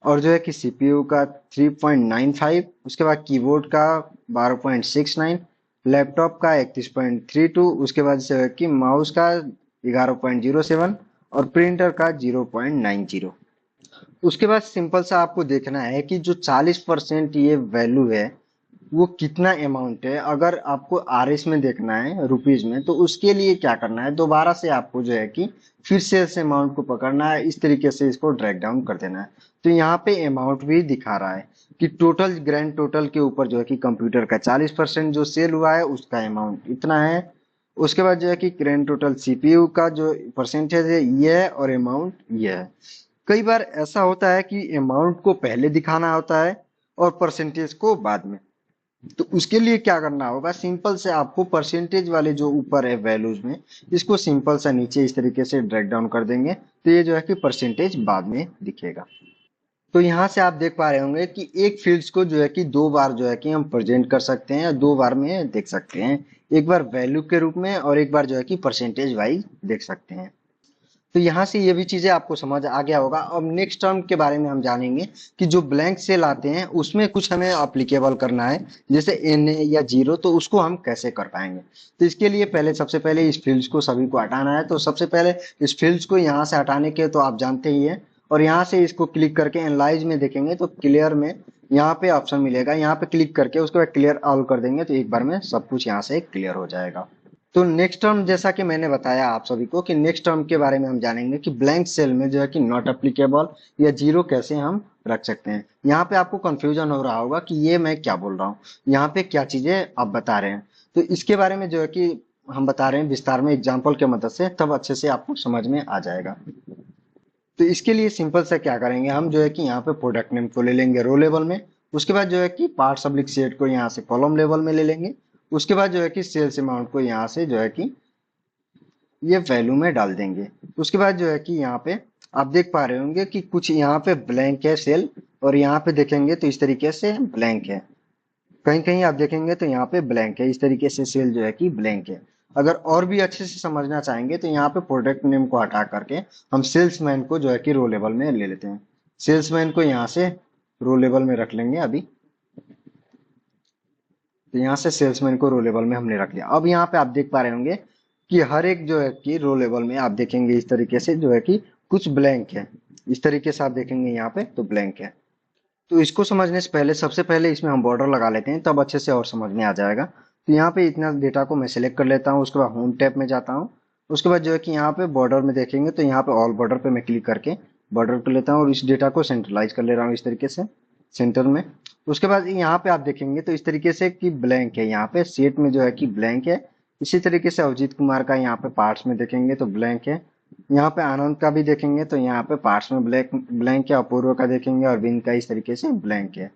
और जो है कि सीपीयू का 3.95, उसके बाद कीबोर्ड का 12.69 लैपटॉप का 31.32, उसके बाद जो है कि माउस का 11.07 और प्रिंटर का 0.90। उसके बाद सिंपल सा आपको देखना है कि जो 40% ये वैल्यू है वो कितना अमाउंट है। अगर आपको आरएस में देखना है, रुपीज में, तो उसके लिए क्या करना है, दोबारा से आपको जो है कि फिर सेल्स अमाउंट को पकड़ना है, इस तरीके से इसको ड्रैग डाउन कर देना है। तो यहाँ पे अमाउंट भी दिखा रहा है कि टोटल ग्रैंड टोटल के ऊपर जो है कि कंप्यूटर का 40% जो सेल हुआ है उसका अमाउंट इतना है। उसके बाद जो है कि ग्रैंड टोटल सीपीयू का जो परसेंटेज है ये है और अमाउंट ये है। कई बार ऐसा होता है कि अमाउंट को पहले दिखाना होता है और परसेंटेज को बाद में। तो उसके लिए क्या करना होगा, सिंपल से आपको परसेंटेज वाले जो ऊपर है वैल्यूज में, इसको सिंपल सा नीचे इस तरीके से ड्रैग डाउन कर देंगे तो ये जो है कि परसेंटेज बाद में दिखेगा। तो यहाँ से आप देख पा रहे होंगे कि एक फील्ड्स को जो है कि दो बार जो है कि हम प्रेजेंट कर सकते हैं या दो बार में देख सकते हैं, एक बार वैल्यू के रूप में और एक बार जो है कि परसेंटेज वाइज देख सकते हैं। तो यहाँ से ये भी चीजें आपको समझ आ गया होगा। अब नेक्स्ट टर्म के बारे में हम जानेंगे कि जो ब्लैंक सेल आते हैं उसमें कुछ हमें अप्लीकेबल करना है, जैसे एन या जीरो, तो उसको हम कैसे कर पाएंगे। तो इसके लिए पहले सबसे पहले इस फील्ड्स को सभी को हटाना है। तो सबसे पहले इस फील्ड्स को यहाँ से हटाने के तो आप जानते ही है, और यहाँ से इसको क्लिक करके एनालाइज में देखेंगे तो क्लियर में यहाँ पे ऑप्शन मिलेगा, यहाँ पे क्लिक करके उसके बाद क्लियर ऑल कर देंगे तो एक बार में सब कुछ यहाँ से क्लियर हो जाएगा। तो नेक्स्ट टर्म, जैसा कि मैंने बताया आप सभी को कि नेक्स्ट टर्म के बारे में हम जानेंगे कि ब्लैंक सेल में जो है कि नॉट एप्लीकेबल या जीरो कैसे हम रख सकते हैं। यहाँ पे आपको कंफ्यूजन हो रहा होगा कि ये मैं क्या बोल रहा हूँ, यहाँ पे क्या चीजें आप बता रहे हैं। तो इसके बारे में जो है कि हम बता रहे हैं विस्तार में एग्जाम्पल के मदद से, तब अच्छे से आपको समझ में आ जाएगा। तो इसके लिए सिंपल से क्या करेंगे, हम जो है कि यहाँ पे प्रोडक्ट नेम को ले लेंगे रो लेवल में, उसके बाद जो है कि पार्ट्स पब्लिक सेट को यहाँ से कॉलम लेवल में ले लेंगे, उसके बाद जो है कि सेल्स अमाउंट को यहाँ से जो है कि ये वैल्यू में डाल देंगे। उसके बाद जो है कि यहाँ पे आप देख पा रहे होंगे कि कुछ यहाँ पे ब्लैंक है सेल, और यहाँ पे देखेंगे तो इस तरीके से ब्लैंक है, कहीं कहीं आप देखेंगे तो यहाँ पे ब्लैंक है, इस तरीके से सेल जो है कि ब्लैंक है। अगर और भी अच्छे से समझना चाहेंगे तो यहाँ पे प्रोडक्ट नेम को हटा करके हम सेल्समैन को जो है कि रो लेवल में ले लेते हैं। सेल्समैन को यहाँ से रो लेवल में रख लेंगे अभी। तो यहाँ से सेल्समैन को रो लेवल में हमने रख लिया। अब यहाँ पे आप देख पा रहे होंगे कि हर एक जो है कि रो लेवल में आप देखेंगे इस तरीके से जो है कि कुछ ब्लैंक है, इस तरीके से आप देखेंगे यहाँ पे तो ब्लैंक है। तो इसको समझने से पहले सबसे पहले इसमें हम बॉर्डर लगा लेते हैं, तब अच्छे से और समझ में आ जाएगा। तो यहाँ पे इतना डेटा को मैं सिलेक्ट कर लेता हूँ, उसके बाद होम टैब में जाता हूँ, उसके बाद जो है कि यहाँ पे बॉर्डर में देखेंगे तो यहाँ पे ऑल बॉर्डर पे मैं क्लिक करके बॉर्डर कर लेता हूँ और इस डेटा को सेंट्रलाइज कर ले रहा हूँ इस तरीके से सेंटर में। उसके बाद यहाँ पे आप देखेंगे तो इस तरीके से कि ब्लैंक है, यहाँ पे सेट में जो है कि ब्लैंक है। इसी तरीके से अवजीत कुमार का यहाँ पे पार्ट्स में देखेंगे तो ब्लैंक है। यहाँ पे आनंद का भी देखेंगे तो यहाँ पे पार्ट्स में ब्लैंक है। अपूर्व का देखेंगे और विन का इस तरीके से ब्लैंक है।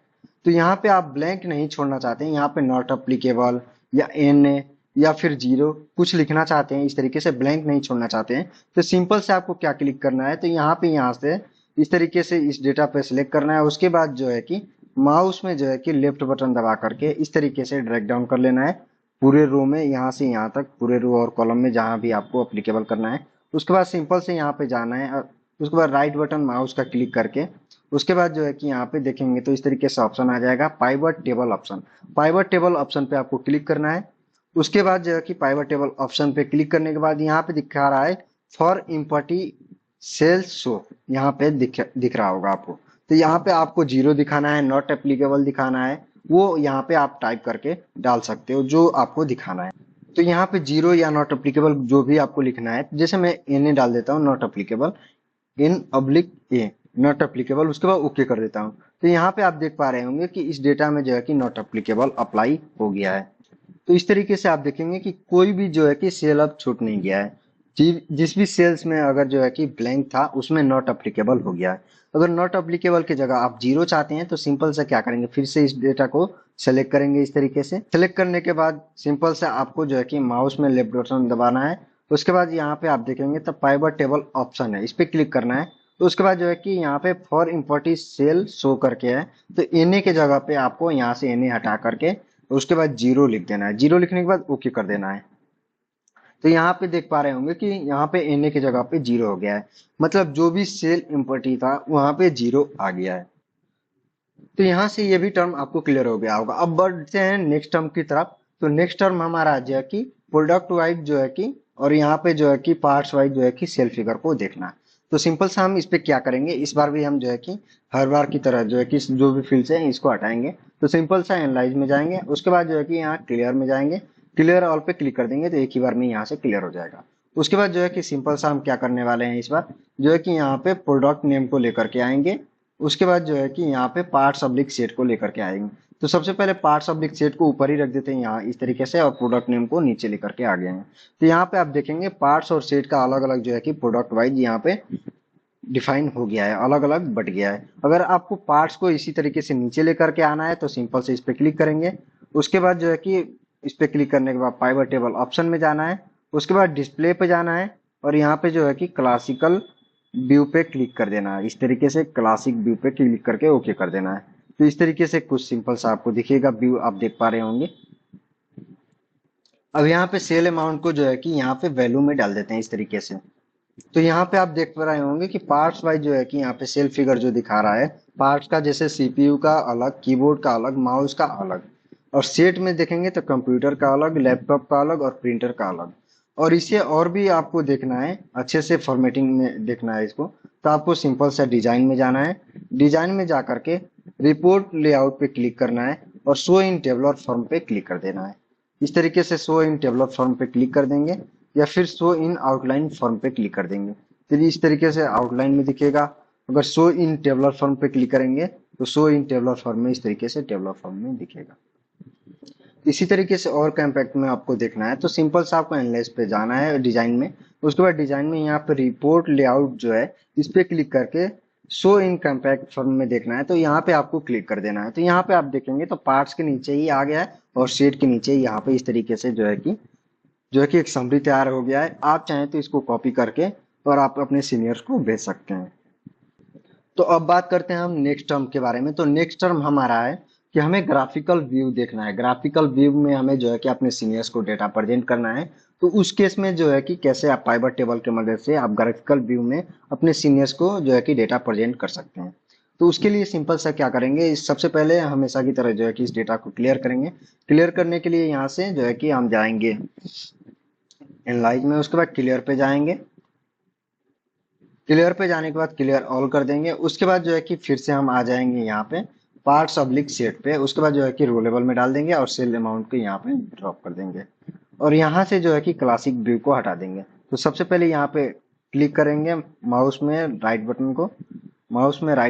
तो यहाँ पे आप ब्लैंक नहीं छोड़ना चाहते हैं, यहाँ पे नॉट अप्लीकेबल या एन या फिर जीरो कुछ लिखना चाहते हैं, इस तरीके से ब्लैंक नहीं छोड़ना चाहते हैं, तो सिंपल से आपको क्या क्लिक करना है, तो यहाँ पे यहाँ से इस तरीके से इस डेटा पे सिलेक्ट करना है। उसके बाद जो है कि माउस में जो है कि लेफ्ट बटन दबा करके इस तरीके से ड्रैग डाउन कर लेना है पूरे रो में, यहाँ से यहाँ तक पूरे रो और कॉलम में जहाँ भी आपको अप्लीकेबल करना है। उसके बाद सिंपल से यहाँ पे जाना है और उसके बाद राइट बटन माउस का क्लिक करके उसके बाद जो है कि यहाँ पे देखेंगे तो इस तरीके से ऑप्शन आ जाएगा pivot table option. Pivot table option पे आपको क्लिक करना है। उसके बाद जो है कि पाइवट टेबल ऑप्शन पे क्लिक करने के बाद यहाँ पे दिखा रहा है फॉर इम्पर्टी सेल्स शो, यहाँ पे दिख रहा होगा आपको। तो यहाँ पे आपको जीरो दिखाना है, नॉट एप्लीकेबल दिखाना है, वो यहाँ पे आप टाइप करके डाल सकते हो जो आपको दिखाना है। तो यहाँ पे जीरो या नॉट एप्लीकेबल जो भी आपको लिखना है, जैसे मैं एन डाल देता हूँ not applicable, in oblique A not applicable, उसके बाद ओके कर देता हूँ। तो यहाँ पे आप देख पा रहे होंगे कि इस डेटा में जो है कि नॉट एप्लीकेबल अप्लाई हो गया है। तो इस तरीके से आप देखेंगे कि कोई भी जो है कि सेल अब छूट नहीं गया है। जिस भी सेल्स में अगर जो है कि ब्लैंक था उसमें नॉट अप्लीकेबल हो गया है। अगर नॉट अप्लीकेबल की जगह आप जीरो चाहते हैं तो सिंपल से क्या करेंगे, फिर से इस डेटा को सेलेक्ट करेंगे इस तरीके से। सेलेक्ट करने के बाद सिंपल से आपको जो है कि माउस में लेफ्ट बटन दबाना है। उसके बाद यहाँ पे आप देखेंगे तो पाइवट टेबल ऑप्शन है, इस पे क्लिक करना है। तो उसके बाद जो है कि यहाँ पे फॉर इम्पोर्टी सेल शो करके है, तो एनए के जगह पे आपको यहाँ से एनए हटा करके उसके बाद जीरो लिख देना है। जीरो लिखने के बाद ओके कर देना है। तो यहाँ पे देख पा रहे होंगे कि यहाँ पे एनए की जगह पे जीरो हो गया है, मतलब जो भी सेल इम्पोर्टी था वहां पे जीरो आ गया है। तो यहाँ से ये भी टर्म आपको क्लियर हो गया होगा। अब बढ़ते हैं नेक्स्ट टर्म की तरफ। तो नेक्स्ट टर्म हमारा आ जाए कि प्रोडक्ट वाइज जो है कि, और यहाँ पे जो है कि पार्ट्स वाइज जो है कि सेल फिगर को देखना है। तो सिंपल सा हम इस पे क्या करेंगे, इस बार भी हम जो है कि हर बार की तरह जो है कि जो भी फील्ड्स हैं इसको हटाएंगे। तो सिंपल सा एनालाइज में जाएंगे, उसके बाद जो है कि यहाँ क्लियर में जाएंगे, क्लियर ऑल पे क्लिक कर देंगे तो एक ही बार में यहाँ से क्लियर हो जाएगा। उसके बाद जो है कि सिंपल सा हम क्या करने वाले हैं इस बार, जो है कि यहाँ पे प्रोडक्ट नेम को लेकर के आएंगे। उसके बाद जो है कि यहाँ पे पार्ट्स ऑब्लिक सेट को लेकर के आएंगे। तो सबसे पहले पार्ट्स ऑब्लिक सेट को ऊपर ही रख देते हैं यहाँ इस तरीके से, और प्रोडक्ट नेम को नीचे लेकर के आ गए हैं। तो यहाँ पे आप देखेंगे पार्ट्स और सेट का अलग अलग जो है कि प्रोडक्ट वाइज यहाँ पे डिफाइन हो गया है, अलग अलग बट गया है। अगर आपको पार्ट्स को इसी तरीके से नीचे लेकर के आना है तो सिंपल से इस पे क्लिक करेंगे। उसके बाद जो है कि इस पे क्लिक करने के बाद पाइवट टेबल ऑप्शन में जाना है, उसके बाद डिस्प्ले पे जाना है, और यहाँ पे जो है कि क्लासिकल व्यू पे क्लिक कर देना है। इस तरीके से क्लासिक व्यू पे क्लिक करके ओके कर देना है। तो इस तरीके से कुछ सिंपल सा आपको दिखेगा व्यू, आप देख पा रहे होंगे। अब यहाँ पे सेल अमाउंट को जो है कि यहाँ पे वैल्यू में डाल देते हैं इस तरीके से। तो यहाँ पे आप देख पा रहे होंगे कि पार्ट्स वाइज जो है कि यहाँ पे सेल फिगर जो दिखा रहा है पार्ट्स का, जैसे सीपीयू का अलग, कीबोर्ड का अलग, माउस का अलग, और सेट में देखेंगे तो कंप्यूटर का अलग, लैपटॉप का अलग और प्रिंटर का अलग। और इसे और भी आपको देखना है अच्छे से फॉर्मेटिंग में देखना है इसको, तो आपको सिंपल सा डिजाइन में जाना है। डिजाइन में जा करके रिपोर्ट लेआउट पे क्लिक करना है और शो इन टेबलर फॉर्म पे क्लिक कर देना है। इस तरीके से शो इन टेबलर फॉर्म पे क्लिक कर देंगे, या फिर शो इन आउटलाइन फॉर्म पे क्लिक कर देंगे। फिर इस तरीके से आउटलाइन में दिखेगा। अगर शो इन टेबलर फॉर्म पे क्लिक करेंगे तो शो इन टेबलर फॉर्म में इस तरीके से टेबलर फॉर्म में दिखेगा। इसी तरीके से और कॉम्पैक्ट में आपको देखना है तो सिंपल सा आपको एनालाइज पे जाना है डिजाइन में। उसके बाद डिजाइन में यहाँ पे रिपोर्ट लेआउट जो है इस पे क्लिक करके शो इन कॉम्पैक्ट फॉर्म में देखना है, तो यहाँ पे आपको क्लिक कर देना है। तो यहाँ पे आप देखेंगे तो पार्ट्स के नीचे ही आ गया है और शेड के नीचे यहाँ पे इस तरीके से जो है कि एक समरी तैयार हो गया है। आप चाहें तो इसको कॉपी करके और आप अपने सीनियर्स को भेज सकते हैं। तो अब बात करते हैं हम नेक्स्ट टर्म के बारे में। तो नेक्स्ट टर्म हमारा है कि हमें ग्राफिकल व्यू देखना है। ग्राफिकल व्यू में हमें जो है कि अपने सीनियर्स को डेटा प्रेजेंट करना है। तो उस केस में जो है कि कैसे आप पाइवट टेबल की मदद से आप ग्राफिकल व्यू में अपने सीनियर्स को जो है कि डेटा प्रेजेंट कर सकते हैं। तो उसके लिए सिंपल सा क्या करेंगे, सबसे पहले हमेशा की तरह जो है कि इस डेटा को क्लियर करेंगे। क्लियर करने के लिए यहाँ से जो है कि हम जाएंगे एनालाइज में, उसके बाद क्लियर पे जाएंगे। क्लियर पे जाने के बाद क्लियर ऑल कर देंगे। उसके बाद जो है कि फिर से हम आ जाएंगे यहाँ पे पार्ट्स ऑब्लिक सेट पे, उसके बाद जो है कि रो लेवल में डाल देंगे और सेल अमाउंट को यहाँ पे ड्रॉप कर देंगे, और यहाँ से जो है कि क्लासिक व्यू को हटा देंगे। तो सबसे पहले यहाँ पे क्लिक करेंगे माउस में राइट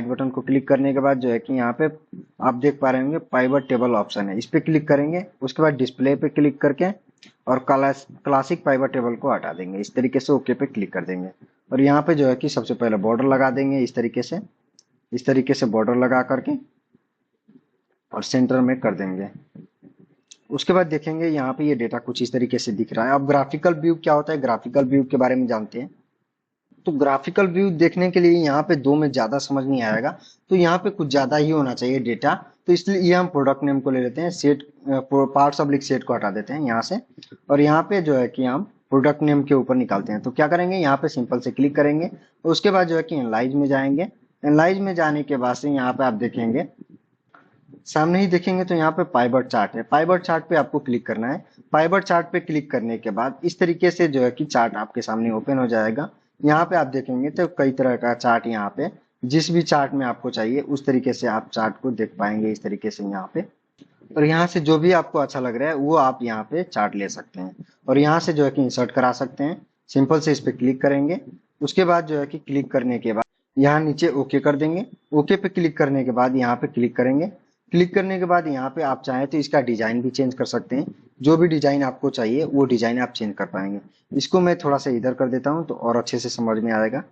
बटन को क्लिक करने के बाद जो है कि यहाँ पे आप देख पा रहे होंगे पाइवट टेबल ऑप्शन है, इस पे क्लिक करेंगे। उसके बाद डिस्प्ले पे क्लिक करके और क्लासिक पाइवट टेबल को हटा देंगे। इस तरीके से ओके पे क्लिक कर देंगे, और यहाँ पे जो है कि सबसे पहले बॉर्डर लगा देंगे इस तरीके से बॉर्डर लगा करके और सेंटर में कर देंगे। उसके बाद देखेंगे यहाँ पे ये डेटा कुछ इस तरीके से दिख रहा है। अब ग्राफिकल व्यू क्या होता है, ग्राफिकल व्यू के बारे में जानते हैं। तो ग्राफिकल व्यू देखने के लिए यहाँ पे दो में ज्यादा समझ नहीं आएगा, तो यहाँ पे कुछ ज्यादा ही होना चाहिए डेटा। तो इसलिए ये हम प्रोडक्ट नेम को ले लेते हैं, सेट पार्ट्स ऑब्लिक सेट को हटा देते हैं यहाँ से, और यहाँ पे जो है कि हम प्रोडक्ट नेम के ऊपर निकालते हैं। तो क्या करेंगे, यहाँ पे सिंपल से क्लिक करेंगे। उसके बाद जो है कि एनालाइज में जाएंगे। एनालाइज में जाने के बाद से यहाँ पे आप देखेंगे सामने ही देखेंगे तो यहाँ पे पाइवट चार्ट है। पाइवट चार्ट पे आपको क्लिक करना है। पाइवट चार्ट पे क्लिक करने के बाद इस तरीके से जो है कि चार्ट आपके सामने ओपन हो जाएगा। यहाँ पे आप देखेंगे तो कई तरह का चार्ट यहाँ पे, जिस भी चार्ट में आपको चाहिए उस तरीके से आप चार्ट को देख पाएंगे इस तरीके से यहाँ पे। और यहाँ से जो भी आपको अच्छा लग रहा है वो आप यहाँ पे चार्ट ले सकते हैं, और यहाँ से जो है कि इंसर्ट करा सकते हैं। सिंपल से इस पे क्लिक करेंगे। उसके बाद जो है कि क्लिक करने के बाद यहाँ नीचे ओके कर देंगे। ओके पे क्लिक करने के बाद यहाँ पे क्लिक करेंगे। क्लिक करने के बाद यहाँ पे आप चाहें तो इसका डिजाइन भी चेंज कर सकते हैं। जो भी डिजाइन आपको चाहिए वो डिजाइन आप चेंज कर पाएंगे। इसको मैं थोड़ा सा इधर कर देता हूँ तो और अच्छे से समझ में आएगा।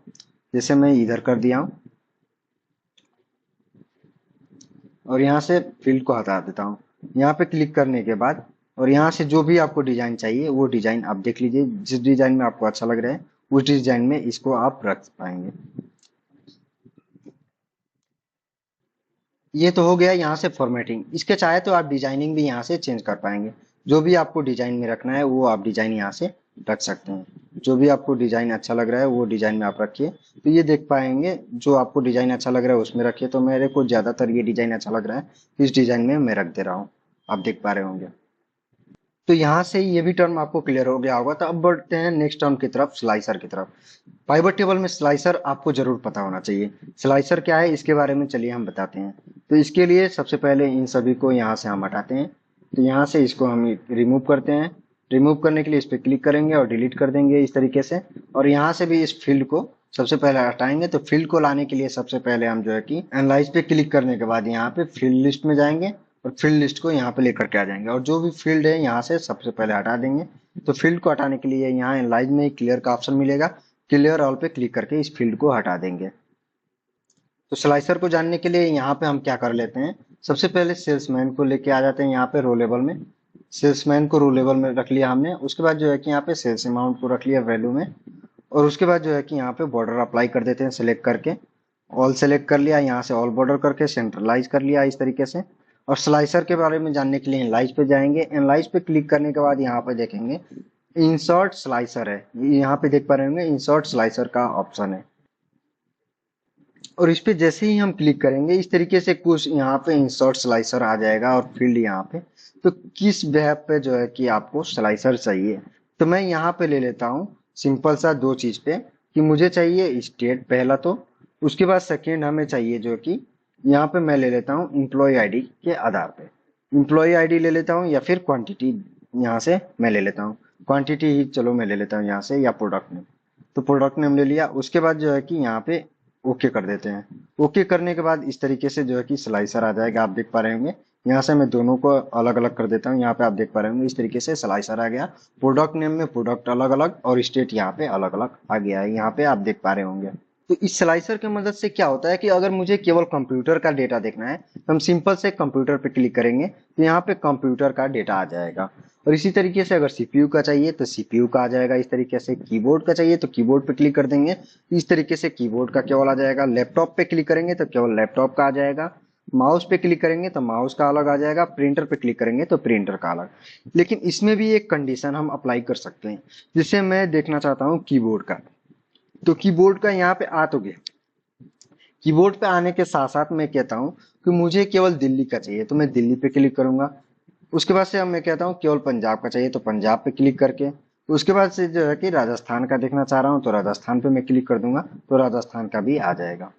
जैसे मैं इधर कर दिया हूँ और यहाँ से फील्ड को हटा देता हूँ। यहाँ पे क्लिक करने के बाद और यहाँ से जो भी आपको डिजाइन चाहिए वो डिजाइन आप देख लीजिए, जिस डिजाइन में आपको अच्छा लग रहा है उस डिजाइन में इसको आप रख पाएंगे। ये तो हो गया यहाँ से फॉर्मेटिंग। इसके चाहे तो आप डिजाइनिंग भी यहाँ से चेंज कर पाएंगे। जो भी आपको डिजाइन में रखना है वो आप डिजाइन यहाँ से रख सकते हैं। जो भी आपको डिजाइन अच्छा लग रहा है वो डिजाइन में आप रखिए। तो ये देख पाएंगे जो आपको डिजाइन अच्छा लग रहा है उसमें रखिए। तो मेरे को ज्यादातर ये डिजाइन अच्छा लग रहा है, इस डिजाइन में मैं रख दे रहा हूँ, आप देख पा रहे होंगे। तो यहाँ से ये भी टर्म आपको क्लियर हो गया होगा। तो अब बढ़ते हैं नेक्स्ट टर्म की तरफ, स्लाइसर की तरफ। पाइवट टेबल में स्लाइसर आपको जरूर पता होना चाहिए। स्लाइसर क्या है इसके बारे में चलिए हम बताते हैं। तो इसके लिए सबसे पहले इन सभी को यहाँ से हम हटाते हैं। तो यहाँ से इसको हम रिमूव करते हैं। रिमूव करने के लिए इस पर क्लिक करेंगे और डिलीट कर देंगे इस तरीके से। और यहाँ से भी इस फील्ड को सबसे पहले हटाएंगे। तो फील्ड को लाने के लिए सबसे पहले हम जो है कि एनालाइज पे क्लिक करने के बाद यहाँ पे फील्ड लिस्ट में जाएंगे और फील्ड लिस्ट को यहाँ पे लेकर के आ जाएंगे और जो भी फील्ड है यहाँ से सबसे पहले हटा देंगे। तो फील्ड को हटाने के लिए यहाँ एनालाइज में क्लियर का ऑप्शन मिलेगा, क्लियर ऑल पे क्लिक करके इस फील्ड को हटा देंगे। तो स्लाइसर को जानने के लिए यहाँ पे हम क्या कर लेते हैं, सबसे पहले सेल्समैन को लेके आ जाते हैं यहाँ पे रो लेवल में। सेल्समैन को रो लेवल में रख लिया हमने। उसके बाद जो है कि यहाँ पे सेल्स अमाउंट को रख लिया वैल्यू में। और उसके बाद जो है कि यहाँ पे बॉर्डर अप्लाई कर देते हैं सिलेक्ट करके। ऑल सेलेक्ट कर लिया, यहाँ से ऑल बॉर्डर करके सेंट्रलाइज कर लिया इस तरीके से। और स्लाइसर के बारे में जानने के लिए एनालाइज पे जाएंगे। एनालाइज पे क्लिक करने के बाद यहाँ पे देखेंगे इंसर्ट स्लाइसर है, यहाँ पे देख पा रहे होंगे इंसर्ट स्लाइसर का ऑप्शन है। और इस पे जैसे ही हम क्लिक करेंगे इस तरीके से कुछ यहाँ पे इंसर्ट स्लाइसर आ जाएगा और फील्ड यहाँ पे। तो किस वेब पे जो है कि आपको स्लाइसर चाहिए, तो मैं यहाँ पे ले लेता हूँ सिंपल सा दो चीज पे कि मुझे चाहिए स्टेट पहला, तो उसके बाद सेकेंड हमें चाहिए जो कि यहाँ पे मैं ले लेता हूँ एम्प्लॉय आईडी के आधार पे। एम्प्लॉय आईडी ले लेता हूँ या फिर क्वांटिटी यहाँ से मैं ले लेता हूँ। क्वांटिटी ही चलो मैं ले लेता हूँ यहाँ से, या प्रोडक्ट नेम। तो प्रोडक्ट नेम ले लिया। उसके बाद जो है कि यहाँ पे ओके कर देते हैं। ओके करने के बाद इस तरीके से जो है कि स्लाइसर आ जाएगा, आप देख पा रहे होंगे। यहाँ से मैं दोनों को अलग अलग कर देता हूँ। यहाँ पे आप देख पा रहे होंगे इस तरीके से स्लाइसर आ गया। प्रोडक्ट नेम में प्रोडक्ट अलग अलग और स्टेट यहाँ पे अलग अलग आ गया है, यहाँ पे आप देख पा रहे होंगे। तो इस स्लाइसर की मदद से क्या होता है कि अगर मुझे केवल कंप्यूटर का डेटा देखना है तो हम सिंपल से कंप्यूटर पे क्लिक करेंगे तो यहाँ पे कंप्यूटर का डेटा आ जाएगा। और इसी तरीके से अगर सीपीयू का चाहिए तो सीपीयू का आ जाएगा इस तरीके से। कीबोर्ड का चाहिए तो कीबोर्ड पे क्लिक कर देंगे, इस तरीके से कीबोर्ड का केवल आ जाएगा। लैपटॉप पे क्लिक करेंगे तो केवल लैपटॉप का आ जाएगा। माउस पे क्लिक करेंगे तो माउस का अलग आ जाएगा। प्रिंटर पे क्लिक करेंगे तो प्रिंटर का अलग। लेकिन इसमें भी एक कंडीशन हम अप्लाई कर सकते हैं, जिसे मैं देखना चाहता हूँ कीबोर्ड का। तो कीबोर्ड का यहाँ पे आ तो गया। कीबोर्ड पे आने के साथ साथ मैं कहता हूँ कि मुझे केवल दिल्ली का चाहिए तो मैं दिल्ली पे क्लिक करूंगा। उसके बाद से अब मैं कहता हूँ केवल पंजाब का चाहिए तो पंजाब पे क्लिक करके। उसके बाद से जो है कि राजस्थान का देखना चाह रहा हूँ तो राजस्थान पे मैं क्लिक कर दूंगा तो राजस्थान का भी आ जाएगा।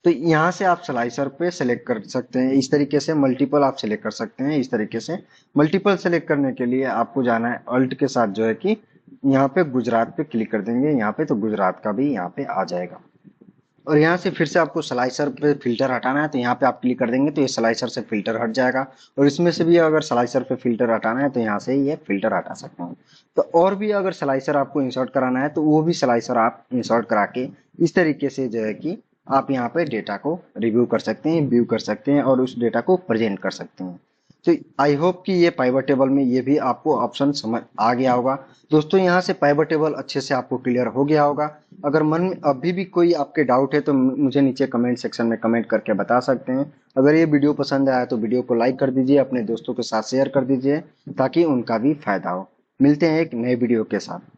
तो यहाँ से आप स्लाइसर पे सेलेक्ट कर सकते हैं। इस तरीके से मल्टीपल आप सेलेक्ट कर सकते हैं। इस तरीके से मल्टीपल सेलेक्ट करने के लिए आपको जाना है अल्ट के साथ जो है कि यहाँ पे गुजरात पे क्लिक कर देंगे यहाँ पे, तो गुजरात का भी यहाँ पे आ जाएगा। और यहाँ से फिर से आपको स्लाइसर पे फिल्टर हटाना है तो यहाँ पे आप क्लिक कर देंगे तो ये स्लाइसर से फिल्टर हट जाएगा। और इसमें से भी अगर स्लाइसर पे फिल्टर हटाना है तो यहाँ से ये फिल्टर हटा सकते हैं। तो और भी अगर स्लाइसर आपको इंसर्ट कराना है तो वो भी स्लाइसर आप इंसर्ट करा के इस तरीके से जो है कि आप यहाँ पे डेटा को रिव्यू कर सकते हैं, व्यू कर सकते हैं और उस डेटा को प्रेजेंट कर सकते हैं। तो आई होप कि ये पाइवट टेबल में ये भी आपको ऑप्शन समझ आ गया होगा। दोस्तों यहाँ से पाइवट टेबल अच्छे से आपको क्लियर हो गया होगा। अगर मन में अभी भी कोई आपके डाउट है तो मुझे नीचे कमेंट सेक्शन में कमेंट करके बता सकते हैं। अगर ये वीडियो पसंद आया तो वीडियो को लाइक कर दीजिए, अपने दोस्तों के साथ शेयर कर दीजिए ताकि उनका भी फायदा हो। मिलते हैं एक नए वीडियो के साथ।